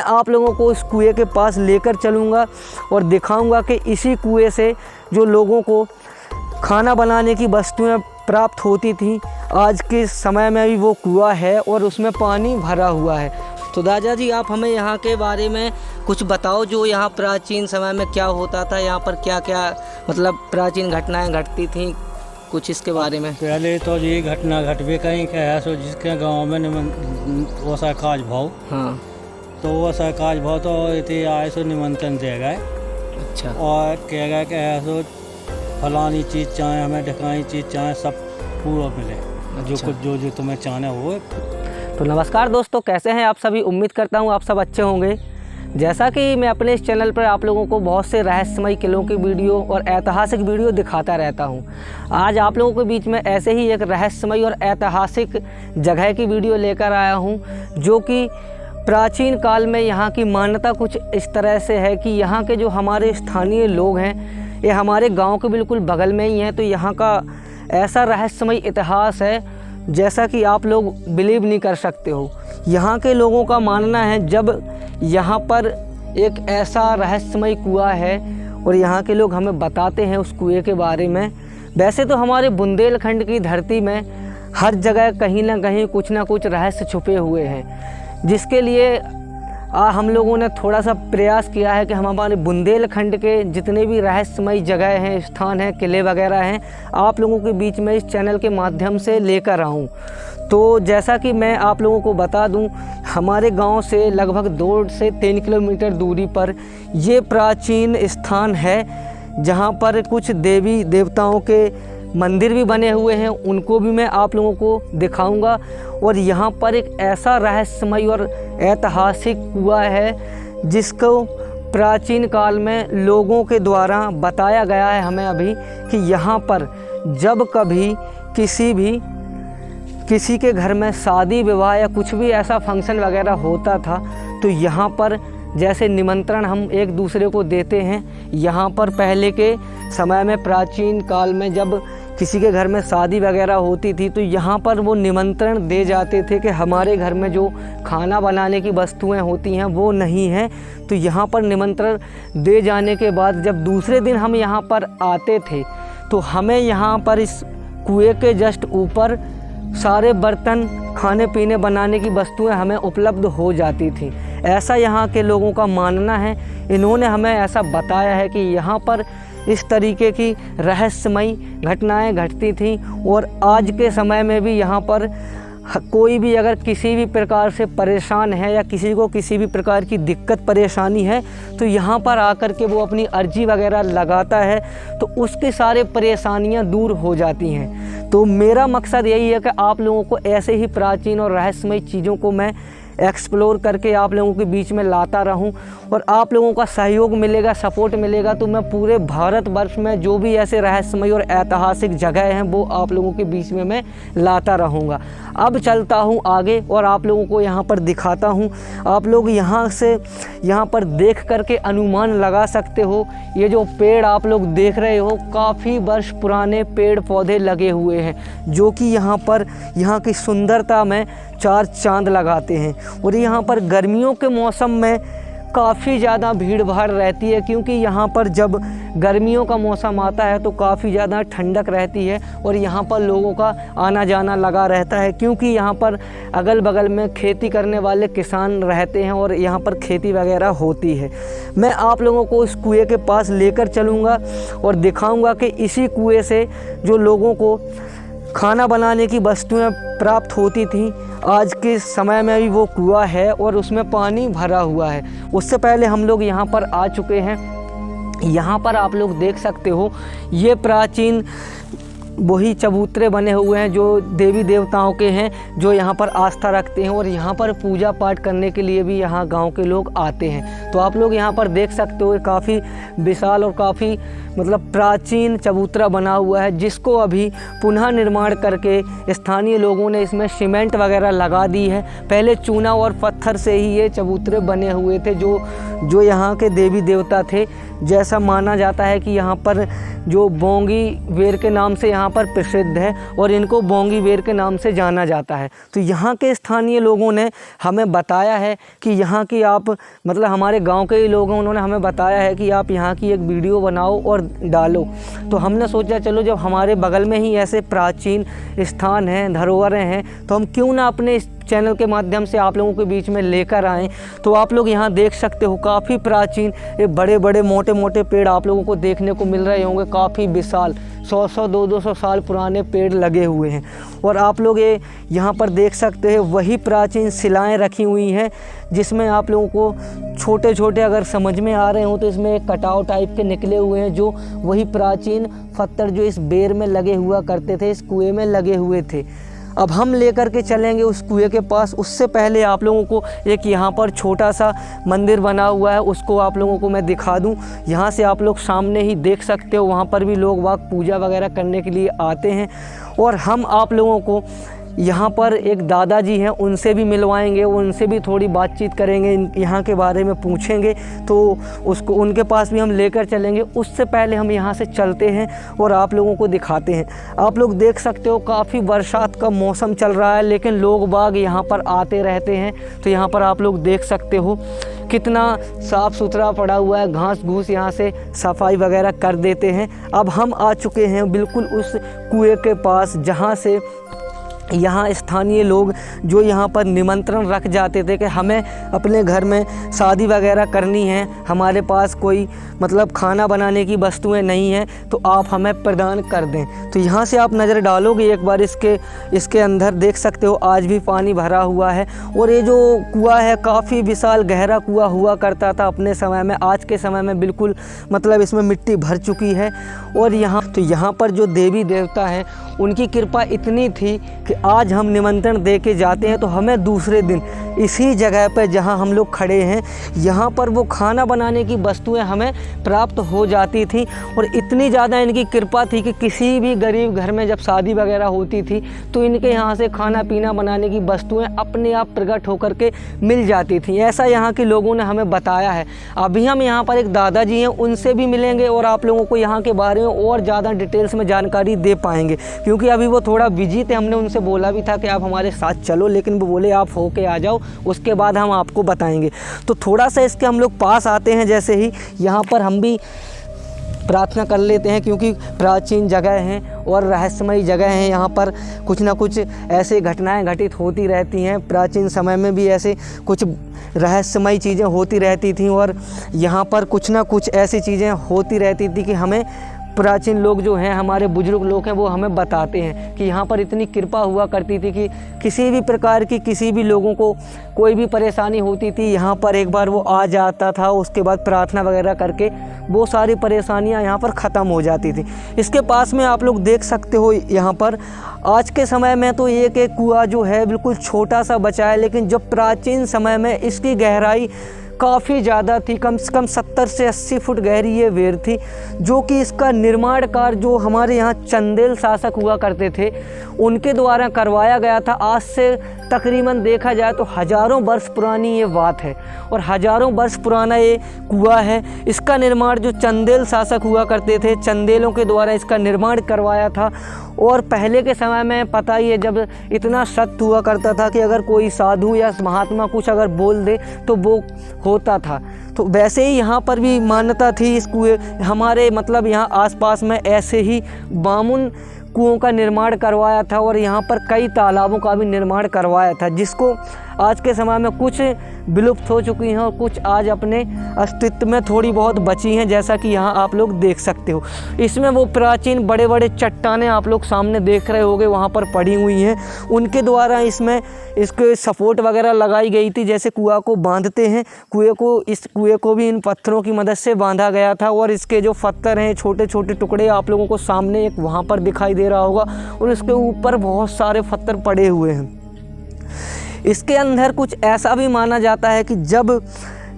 आप लोगों को इस कुएं के पास लेकर चलूँगा और दिखाऊंगा कि इसी कुएं से जो लोगों को खाना बनाने की वस्तुएं प्राप्त होती थी, आज के समय में भी वो कुआं है और उसमें पानी भरा हुआ है। तो दादा जी, आप हमें यहाँ के बारे में कुछ बताओ, जो यहाँ प्राचीन समय में क्या होता था, यहाँ पर क्या क्या मतलब प्राचीन घटनाएं घटती थीं, कुछ इसके बारे में। पहले तो ये घटना घटवे कहीं क्या है, सो जिसके गांव में वैसा काज भाव, हाँ, तो वैसा काज भाव तो इतने आए सो निमंत्रण दे गए। अच्छा। और कह गए कि है सो फलानी चीज़ चाहे, हमें ढकाई चीज़ चाहे, सब पूरा मिले। अच्छा। जो कुछ जो तुम्हें चाहना हो। तो नमस्कार दोस्तों, कैसे हैं आप सभी। उम्मीद करता हूँ आप सब अच्छे होंगे। जैसा कि मैं अपने इस चैनल पर आप लोगों को बहुत से रहस्यमय किलों की वीडियो और ऐतिहासिक वीडियो दिखाता रहता हूँ। आज आप लोगों के बीच में ऐसे ही एक रहस्यमय और ऐतिहासिक जगह की वीडियो लेकर आया हूँ, जो कि प्राचीन काल में यहाँ की मान्यता कुछ इस तरह से है कि यहाँ के जो हमारे स्थानीय लोग हैं, ये हमारे गांव के बिल्कुल बगल में ही हैं। तो यहाँ का ऐसा रहस्यमय इतिहास है जैसा कि आप लोग बिलीव नहीं कर सकते हो। यहाँ के लोगों का मानना है, जब यहाँ पर एक ऐसा रहस्यमय कुआं है और यहाँ के लोग हमें बताते हैं उस कुएं के बारे में। वैसे तो हमारे बुंदेलखंड की धरती में हर जगह कहीं ना कहीं कुछ ना कुछ रहस्य छुपे हुए हैं, जिसके लिए हम लोगों ने थोड़ा सा प्रयास किया है कि हम हमारे बुंदेलखंड के जितने भी रहस्यमय जगह हैं, स्थान हैं, किले वगैरह हैं, आप लोगों के बीच में इस चैनल के माध्यम से लेकर आऊँ। तो जैसा कि मैं आप लोगों को बता दूं, हमारे गांव से लगभग 2 से 3 किलोमीटर दूरी पर ये प्राचीन स्थान है, जहां पर कुछ देवी देवताओं के मंदिर भी बने हुए हैं, उनको भी मैं आप लोगों को दिखाऊंगा। और यहाँ पर एक ऐसा रहस्यमय और ऐतिहासिक कुआं है जिसको प्राचीन काल में लोगों के द्वारा बताया गया है हमें अभी, कि यहाँ पर जब कभी किसी के घर में शादी विवाह या कुछ भी ऐसा फंक्शन वगैरह होता था, तो यहाँ पर जैसे निमंत्रण हम एक दूसरे को देते हैं, यहाँ पर पहले के समय में प्राचीन काल में जब किसी के घर में शादी वगैरह होती थी, तो यहाँ पर वो निमंत्रण दे जाते थे कि हमारे घर में जो खाना बनाने की वस्तुएं होती हैं वो नहीं हैं। तो यहाँ पर निमंत्रण दे जाने के बाद जब दूसरे दिन हम यहाँ पर आते थे, तो हमें यहाँ पर इस कुएं के जस्ट ऊपर सारे बर्तन, खाने पीने बनाने की वस्तुएं हमें उपलब्ध हो जाती थी। ऐसा यहाँ के लोगों का मानना है। इन्होंने हमें ऐसा बताया है कि यहाँ पर इस तरीके की रहस्यमय घटनाएं घटती थी। और आज के समय में भी यहाँ पर कोई भी अगर किसी भी प्रकार से परेशान है या किसी को किसी भी प्रकार की दिक्कत परेशानी है, तो यहाँ पर आकर के वो अपनी अर्जी वगैरह लगाता है, तो उसकी सारी परेशानियाँ दूर हो जाती हैं। तो मेरा मकसद यही है कि आप लोगों को ऐसे ही प्राचीन और रहस्यमय चीज़ों को मैं एक्सप्लोर करके आप लोगों के बीच में लाता रहूं, और आप लोगों का सहयोग मिलेगा, सपोर्ट मिलेगा, तो मैं पूरे भारतवर्ष में जो भी ऐसे रहस्यमय और ऐतिहासिक जगह हैं वो आप लोगों के बीच में मैं लाता रहूँगा। अब चलता हूँ आगे और आप लोगों को यहाँ पर दिखाता हूँ। आप लोग यहाँ पर देख करके अनुमान लगा सकते हो, ये जो पेड़ आप लोग देख रहे हो, काफ़ी वर्ष पुराने पेड़ पौधे लगे हुए हैं, जो कि यहाँ की सुंदरता में 4 चांद लगाते हैं। और यहाँ पर गर्मियों के मौसम में काफ़ी ज़्यादा भीड़ भाड़ रहती है, क्योंकि यहाँ पर जब गर्मियों का मौसम आता है तो काफ़ी ज़्यादा ठंडक रहती है और यहाँ पर लोगों का आना जाना लगा रहता है, क्योंकि यहाँ पर अगल बगल में खेती करने वाले किसान रहते हैं और यहाँ पर खेती वगैरह होती है। मैं आप लोगों को इस कुएं के पास लेकर चलूँगा और दिखाऊँगा कि इसी कुएं से जो लोगों को खाना बनाने की वस्तुएं प्राप्त होती थी, आज के समय में भी वो कुआं है और उसमें पानी भरा हुआ है। उससे पहले हम लोग यहाँ पर आ चुके हैं। यहाँ पर आप लोग देख सकते हो, ये प्राचीन वही चबूतरे बने हुए हैं जो देवी देवताओं के हैं, जो यहाँ पर आस्था रखते हैं और यहाँ पर पूजा पाठ करने के लिए भी यहाँ गांव के लोग आते हैं। तो आप लोग यहाँ पर देख सकते हो, काफ़ी विशाल और काफ़ी मतलब प्राचीन चबूतरा बना हुआ है, जिसको अभी पुनः निर्माण करके स्थानीय लोगों ने इसमें सीमेंट वगैरह लगा दी है। पहले चूना और पत्थर से ही ये चबूतरे बने हुए थे, जो यहाँ के देवी देवता थे। जैसा माना जाता है कि यहाँ पर जो बोंगी वेर के नाम से यहाँ यहाँ पर प्रसिद्ध है और इनको बोंगी बेर के नाम से जाना जाता है। तो यहाँ के स्थानीय लोगों ने हमें बताया है कि यहाँ की आप मतलब हमारे गांव के ही लोग हैं, उन्होंने हमें बताया है कि आप यहाँ की एक वीडियो बनाओ और डालो। तो हमने सोचा चलो जब हमारे बगल में ही ऐसे प्राचीन स्थान हैं, धरोहरें हैं, तो हम क्यों ना अपने इस चैनल के माध्यम से आप लोगों के बीच में लेकर आएँ। तो आप लोग यहाँ देख सकते हो काफ़ी प्राचीन ये बड़े बड़े मोटे मोटे पेड़ आप लोगों को देखने को मिल रहे होंगे। काफ़ी विशाल 100-100 200-200 साल पुराने पेड़ लगे हुए हैं। और आप लोग ये यहाँ पर देख सकते हैं वही प्राचीन शिलाएं रखी हुई हैं, जिसमें आप लोगों को छोटे छोटे अगर समझ में आ रहे हो तो इसमें एक कटाव टाइप के निकले हुए हैं, जो वही प्राचीन पत्थर जो इस बेर में लगे हुआ करते थे, इस कुएं में लगे हुए थे। अब हम लेकर के चलेंगे उस कुएं के पास। उससे पहले आप लोगों को एक यहाँ पर छोटा सा मंदिर बना हुआ है, उसको आप लोगों को मैं दिखा दूँ। यहाँ से आप लोग सामने ही देख सकते हो, वहाँ पर भी लोग वाक पूजा वगैरह करने के लिए आते हैं। और हम आप लोगों को यहाँ पर एक दादाजी हैं, उनसे भी मिलवाएंगे, उनसे भी थोड़ी बातचीत करेंगे, यहाँ के बारे में पूछेंगे, तो उसको उनके पास भी हम लेकर चलेंगे। उससे पहले हम यहाँ से चलते हैं और आप लोगों को दिखाते हैं। आप लोग देख सकते हो काफ़ी बरसात का मौसम चल रहा है, लेकिन लोग बाग यहाँ पर आते रहते हैं। तो यहाँ पर आप लोग देख सकते हो कितना साफ़ सुथरा पड़ा हुआ है, घास घूस यहाँ से सफाई वगैरह कर देते हैं। अब हम आ चुके हैं बिल्कुल उस कुएं के पास, जहाँ से यहाँ स्थानीय लोग जो यहाँ पर निमंत्रण रख जाते थे कि हमें अपने घर में शादी वगैरह करनी है, हमारे पास कोई मतलब खाना बनाने की वस्तुएं नहीं हैं, तो आप हमें प्रदान कर दें। तो यहाँ से आप नज़र डालोगे एक बार इसके अंदर देख सकते हो आज भी पानी भरा हुआ है। और ये जो कुआं है काफ़ी विशाल गहरा कुआं हुआ करता था अपने समय में। आज के समय में बिल्कुल मतलब इसमें मिट्टी भर चुकी है। और यहाँ पर जो देवी देवता हैं उनकी कृपा इतनी थी कि आज हम निमंत्रण दे के जाते हैं तो हमें दूसरे दिन इसी जगह पर जहां हम लोग खड़े हैं यहाँ पर वो खाना बनाने की वस्तुएं हमें प्राप्त हो जाती थी। और इतनी ज़्यादा इनकी कृपा थी कि किसी भी गरीब घर में जब शादी वगैरह होती थी तो इनके यहाँ से खाना पीना बनाने की वस्तुएं अपने आप प्रकट होकर के मिल जाती थी। ऐसा यहाँ के लोगों ने हमें बताया है। अभी हम यहाँ पर एक दादाजी हैं, उनसे भी मिलेंगे और आप लोगों को यहाँ के बारे में और ज़्यादा डिटेल्स में जानकारी दे पाएंगे, क्योंकि अभी वो थोड़ा बिजी थे। हमने उनसे बोला भी था कि आप हमारे साथ चलो, लेकिन वो बोले आप होके आ जाओ, उसके बाद हम आपको बताएंगे। तो थोड़ा सा इसके हम लोग पास आते हैं, जैसे ही यहाँ पर हम भी प्रार्थना कर लेते हैं, क्योंकि प्राचीन जगह हैं और रहस्यमयी जगह हैं। यहाँ पर कुछ ना कुछ ऐसे घटनाएं घटित होती रहती हैं। प्राचीन समय में भी ऐसे कुछ रहस्यमयी चीज़ें होती रहती थीं और यहाँ पर कुछ ना कुछ ऐसी चीज़ें होती रहती थी कि हमें प्राचीन लोग जो हैं, हमारे बुजुर्ग लोग हैं, वो हमें बताते हैं कि यहाँ पर इतनी कृपा हुआ करती थी कि किसी भी प्रकार की किसी भी लोगों को कोई भी परेशानी होती थी, यहाँ पर एक बार वो आ जाता था, उसके बाद प्रार्थना वगैरह करके वो सारी परेशानियाँ यहाँ पर ख़त्म हो जाती थी। इसके पास में आप लोग देख सकते हो यहाँ पर आज के समय में तो एक कुआं जो है बिल्कुल छोटा सा बचा है, लेकिन जब प्राचीन समय में इसकी गहराई काफ़ी ज़्यादा थी। कम से कम 70 से 80 फुट गहरी ये वेर थी, जो कि इसका निर्माण कार्य जो हमारे यहाँ चंदेल शासक हुआ करते थे उनके द्वारा करवाया गया था। आज से तकरीबन देखा जाए तो हज़ारों वर्ष पुरानी ये बात है और हज़ारों वर्ष पुराना ये कुआं है। इसका निर्माण जो चंदेल शासक हुआ करते थे, चंदेलों के द्वारा इसका निर्माण करवाया था। और पहले के समय में पता ही है, जब इतना सत्य हुआ करता था कि अगर कोई साधु या महात्मा कुछ अगर बोल दे तो वो होता था। तो वैसे ही यहाँ पर भी मान्यता थी इस कुएं हमारे मतलब यहाँ आसपास में ऐसे ही बामुन कुओं का निर्माण करवाया था और यहाँ पर कई तालाबों का भी निर्माण करवाया था, जिसको आज के समय में कुछ विलुप्त हो चुकी हैं और कुछ आज अपने अस्तित्व में थोड़ी बहुत बची हैं, जैसा कि यहाँ आप लोग देख सकते हो। इसमें वो प्राचीन बड़े बड़े चट्टानें आप लोग सामने देख रहे होंगे वहाँ पर पड़ी हुई हैं, उनके द्वारा इसमें इसके सपोर्ट वगैरह लगाई गई थी। जैसे कुआं को बांधते हैं, इस कुएं को भी इन पत्थरों की मदद से बांधा गया था। और इसके जो पत्थर हैं छोटे छोटे टुकड़े आप लोगों को सामने एक वहाँ पर दिखाई दे रहा होगा और इसके ऊपर बहुत सारे पत्थर पड़े हुए हैं। इसके अंदर कुछ ऐसा भी माना जाता है कि जब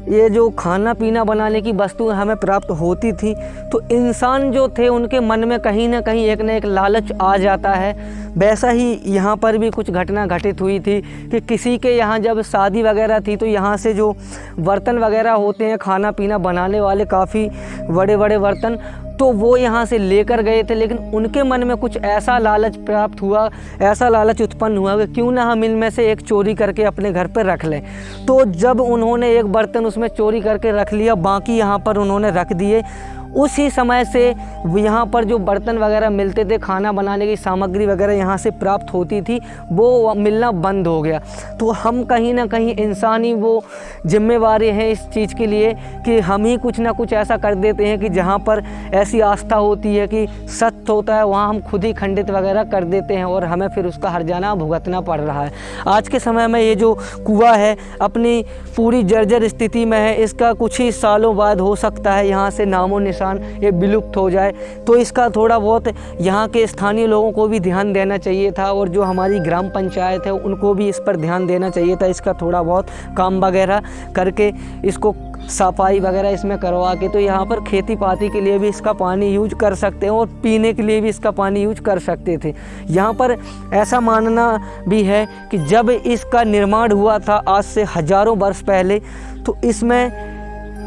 ये जो खाना पीना बनाने की वस्तुएं हमें प्राप्त होती थी तो इंसान जो थे उनके मन में कहीं ना कहीं एक न एक लालच आ जाता है। वैसा ही यहाँ पर भी कुछ घटना घटित हुई थी कि किसी के यहाँ जब शादी वगैरह थी तो यहाँ से जो बर्तन वगैरह होते हैं खाना पीना बनाने वाले, काफ़ी बड़े बड़े बर्तन, तो वो यहाँ से लेकर गए थे, लेकिन उनके मन में कुछ ऐसा लालच प्राप्त हुआ, ऐसा लालच उत्पन्न हुआ कि क्यों ना हम इनमें से एक चोरी करके अपने घर पर रख लें। तो जब उन्होंने एक बर्तन उसमें चोरी करके रख लिया, बाकी यहाँ पर उन्होंने रख दिए। उसी समय से यहाँ पर जो बर्तन वगैरह मिलते थे, खाना बनाने की सामग्री वगैरह यहाँ से प्राप्त होती थी, वो मिलना बंद हो गया। तो हम कहीं ना कहीं इंसानी वो जिम्मेवारी हैं इस चीज़ के लिए कि हम ही कुछ ना कुछ ऐसा कर देते हैं कि जहाँ पर ऐसी आस्था होती है कि सत्य होता है, वहाँ हम खुद ही खंडित वगैरह कर देते हैं और हमें फिर उसका हर्जाना भुगतना पड़ रहा है। आज के समय में ये जो कुआं है अपनी पूरी जर्जर स्थिति में है। इसका कुछ ही सालों बाद हो सकता है यहाँ से नामो निशान ये विलुप्त हो जाए। तो इसका थोड़ा बहुत यहाँ के स्थानीय लोगों को भी ध्यान देना चाहिए था और जो हमारी ग्राम पंचायत है उनको भी इस पर ध्यान देना चाहिए था। इसका थोड़ा बहुत काम वगैरह करके इसको सफाई वगैरह इसमें करवा के, तो यहाँ पर खेती पाती के लिए भी इसका पानी यूज कर सकते हैं और पीने के लिए भी इसका पानी यूज कर सकते थे। यहाँ पर ऐसा मानना भी है कि जब इसका निर्माण हुआ था आज से हजारों वर्ष पहले, तो इसमें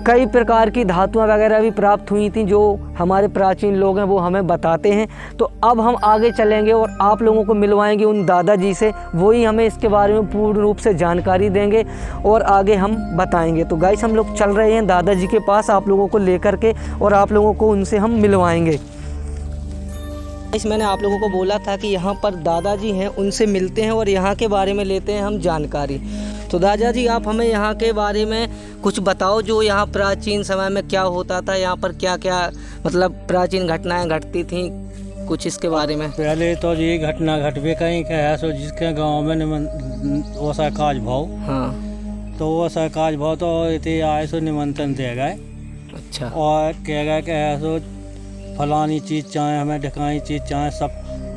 कई प्रकार की धातुएं वगैरह भी प्राप्त हुई थी जो हमारे प्राचीन लोग हैं वो हमें बताते हैं। तो अब हम आगे चलेंगे और आप लोगों को मिलवाएंगे उन दादाजी से, वही हमें इसके बारे में पूर्ण रूप से जानकारी देंगे और आगे हम बताएंगे। तो गाइस हम लोग चल रहे हैं दादाजी के पास आप लोगों को लेकर के और आप लोगों को उनसे हम मिलवाएंगे। मैंने आप लोगों को बोला था कि यहाँ पर दादाजी हैं, उनसे मिलते हैं और यहाँ के बारे में लेते हैं हम जानकारी। तो दादाजी आप हमें यहाँ के बारे में कुछ बताओ, जो यहाँ प्राचीन समय में क्या होता था, यहाँ पर क्या क्या मतलब प्राचीन घटनाएं घटती थीं, कुछ इसके बारे में। पहले तो ये घटना घटवे कहीं क्या है, सो जिसके गांव में वैसा काज भाव, हाँ, तो वैसा काज भाव तो इतने आए सो निमंत्रण दे गए। अच्छा। और कह गए कि सो फलानी चीज़ चाहे, हमें ढकाई चीज़ चाहे, सब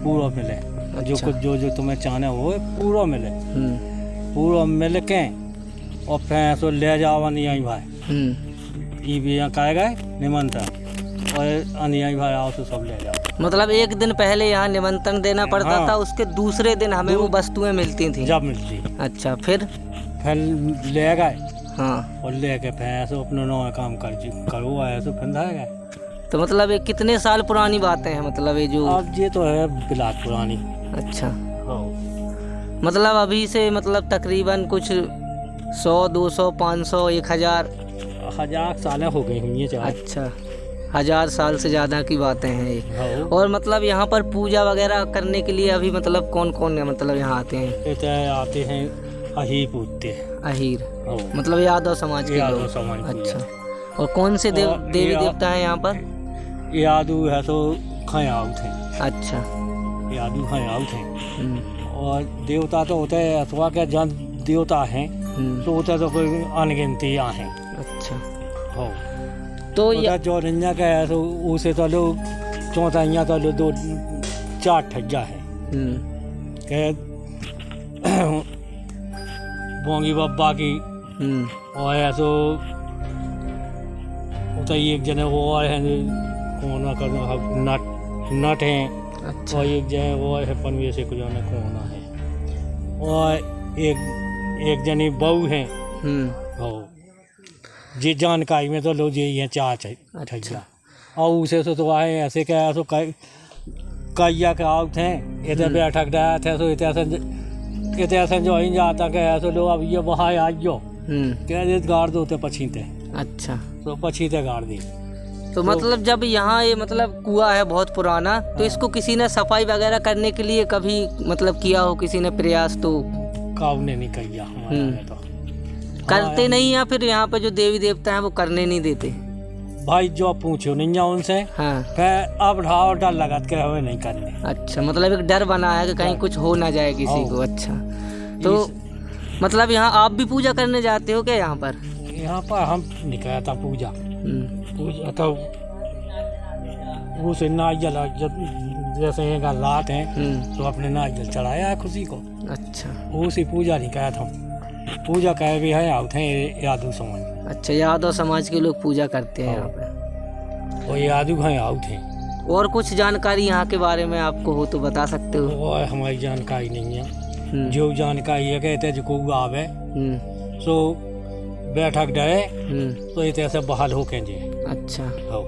पूरा मिले। अच्छा। जो कुछ जो तुम्हें चाहना हो पूरा मिले, पूरा मिल के और फिर सो ले जाओ अनियाई भाई, ये भी यहाँ कहे गए निमंत्रण, और अनियाई भाई आओ तो सब ले जाओ। मतलब एक दिन पहले यहाँ निमंत्रण देना पड़ता हाँ। था, उसके दूसरे दिन हमें वो वस्तुएं मिलती थी। जब मिलती। अच्छा, फिर ले गए, हाँ, और ले के फिर सो अपना नया काम करो आए सो फिर गए। तो मतलब ये कितने साल पुरानी बातें हैं, मतलब ये जो अब ये तो है बिलात पुरानी। अच्छा, हाँ। मतलब अभी से मतलब तकरीबन कुछ 100, 200, 500, 1000 सालें हो गई हुई हैं। अच्छा, 1000 साल से ज़्यादा की बातें हैं ये। हाँ। और मतलब यहाँ पर पूजा वगैरह करने के लिए अभी मतलब कौन कौन मतलब यहाँ आते हैं? आते हैं अहीर पूजते हैं। अहीर हाँ। मतलब यादव समाज के यादव लोग। समाज के अच्छा, लोग। और कौन से और देवी देवता हैं यहाँ पर? यादू है तो खयाऊ थे। अच्छा, यादू खयाऊ थे। और देवता तो होते हैं अथवा के जन देवता हैं तो होते तो कोई अनगिनती हैं। अच्छा, हो तो ये जो रंजा का है तो उसे तो लोग चौथाइया तो लोग 2-4 ठग्गा है के बोंगी बब्बा की, और ऐसो तो एक जने वो और है कौन नट हैं। अच्छा, और एक जने वो है पनवे से कुछ जाने कौन है, और एक जनी बहू है। हो जी जानकारी में तो लोग यही हैं 4 ठग्गा। और उसे तो आए ऐसे क्या तो कैया के आउट थे इतने बैठक रहा थे तो इतने जो ही जाता कह तो लोग अब ये वहाँ आइयो कह गाड़ दो तो पछीते। अच्छा, तो पछीते गाड़ दी। तो मतलब जब यहाँ ये मतलब कुआं है बहुत पुराना, तो इसको किसी ने सफाई वगैरह करने के लिए कभी मतलब किया हो किसी ने प्रयास? तो काऊ ने नहीं किया हमारे में तो करते नहीं, या फिर यहाँ पे जो देवी देवता हैं वो करने नहीं देते? भाई जो पूछो नहीं है उनसे, हाँ, फिर अब ढाव डर लगा के हमें नहीं करने। अच्छा, मतलब एक डर बना है कि कहीं कुछ हो ना जाए किसी को। अच्छा, तो मतलब यहाँ आप भी पूजा करने जाते हो क्या यहाँ पर? यहाँ पर हम नहीं किया था पूजा पूजा तो उसे नारियल जैसे एक रात है तो अपने नारियल चढ़ाया है खुशी को। अच्छा, उसी पूजा नहीं किया था, पूजा कह भी है आउट है यादव समाज। अच्छा, यादव समाज के लोग पूजा करते हैं यहाँ पे, और यादव हैं आउट हैं। और कुछ जानकारी यहाँ के बारे में आपको हो तो बता सकते हो? वो हमारी जानकारी नहीं है। जो जानकारी है कहते जो को आवे सो बैठक डरे तो इतने से बहाल हो के जे। अच्छा, हो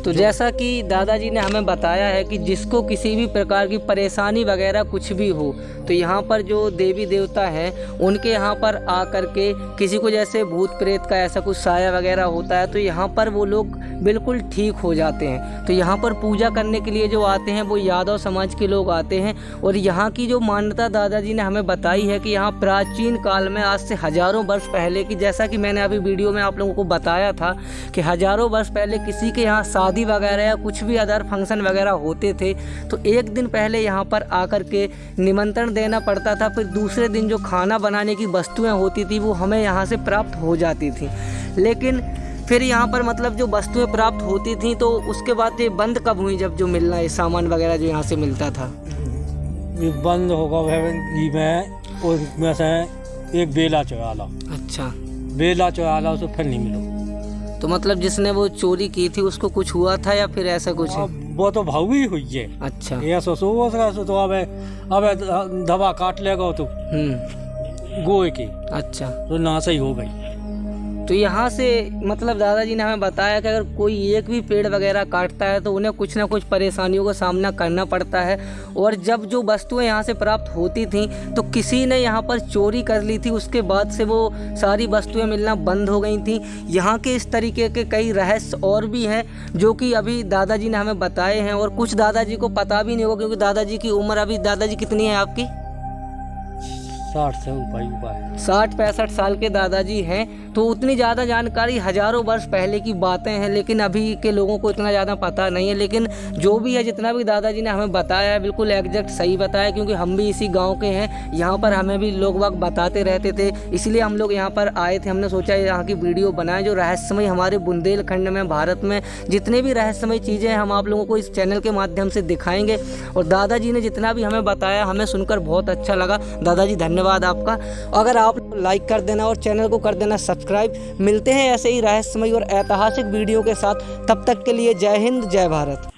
तो तो जैसा कि दादाजी ने हमें बताया है कि जिसको किसी भी प्रकार की परेशानी वगैरह कुछ भी हो तो यहाँ पर जो देवी देवता हैं उनके यहाँ पर आकर के किसी को जैसे भूत प्रेत का ऐसा कुछ साया वगैरह होता है तो यहाँ पर वो लोग बिल्कुल ठीक हो जाते हैं। तो यहाँ पर पूजा करने के लिए जो आते हैं वो यादव समाज के लोग आते हैं। और यहाँ की जो मान्यता दादाजी ने हमें बताई है कि यहाँ प्राचीन काल में आज से हज़ारों वर्ष पहले की, जैसा कि मैंने अभी वीडियो में आप लोगों को बताया था कि हज़ारों वर्ष पहले किसी के यहाँ शादी वगैरह या कुछ भी अदर फंक्शन वगैरह होते थे तो एक दिन पहले यहाँ पर आकर के निमंत्रण देना पड़ता था। फिर दूसरे दिन जो खाना बनाने की वस्तुएं होती थी वो हमें यहाँ से प्राप्त हो जाती थी। लेकिन फिर यहाँ पर मतलब जो वस्तुएं प्राप्त होती थी तो उसके बाद ये बंद कब हुई, जब जो मिलना है सामान वगैरह जो यहाँ से मिलता था? ये बंद होगा मैं और में से एक बेला चुरा ला। अच्छा, बेला चुरा ला, उसे फिर नहीं मिलो। तो मतलब जिसने वो चोरी की थी उसको कुछ हुआ था या फिर ऐसा कुछ है? वो तो भाव ही हुई है। अच्छा, ये सो तो अब दवा काट लेगा तो गोए की। अच्छा, तो ना सही हो गई। तो यहाँ से मतलब दादाजी ने हमें बताया कि अगर कोई एक भी पेड़ वगैरह काटता है तो उन्हें कुछ ना कुछ परेशानियों का सामना करना पड़ता है। और जब जो वस्तुएं यहाँ से प्राप्त होती थीं तो किसी ने यहाँ पर चोरी कर ली थी, उसके बाद से वो सारी वस्तुएं मिलना बंद हो गई थी। यहाँ के इस तरीके के कई रहस्य और भी हैं जो कि अभी दादाजी ने हमें बताए हैं और कुछ दादाजी को पता भी नहीं होगा क्योंकि दादाजी की उम्र अभी, दादाजी कितनी है आपकी? 60 से ऊपर 60-65 साल के दादाजी हैं। तो उतनी ज़्यादा जानकारी हज़ारों वर्ष पहले की बातें हैं लेकिन अभी के लोगों को इतना ज़्यादा पता नहीं है। लेकिन जो भी है, जितना भी दादाजी ने हमें बताया है बिल्कुल एग्जैक्ट सही बताया, क्योंकि हम भी इसी गांव के हैं। यहाँ पर हमें भी लोग वक्त बताते रहते थे, इसलिए हम लोग यहाँ पर आए थे। हमने सोचा यहाँ की वीडियो बनाएं जो रहस्यमय हमारे बुंदेलखंड में, भारत में जितने भी रहस्यमय चीज़ें हैं हम आप लोगों को इस चैनल के माध्यम से दिखाएँगे। और दादाजी ने जितना भी हमें बताया हमें सुनकर बहुत अच्छा लगा। दादाजी धन्यवाद आपका। अगर आप लाइक कर देना और चैनल को कर देना सब्सक्राइब। मिलते हैं ऐसे ही रहस्यमय और ऐतिहासिक वीडियो के साथ, तब तक के लिए जय हिंद, जय भारत।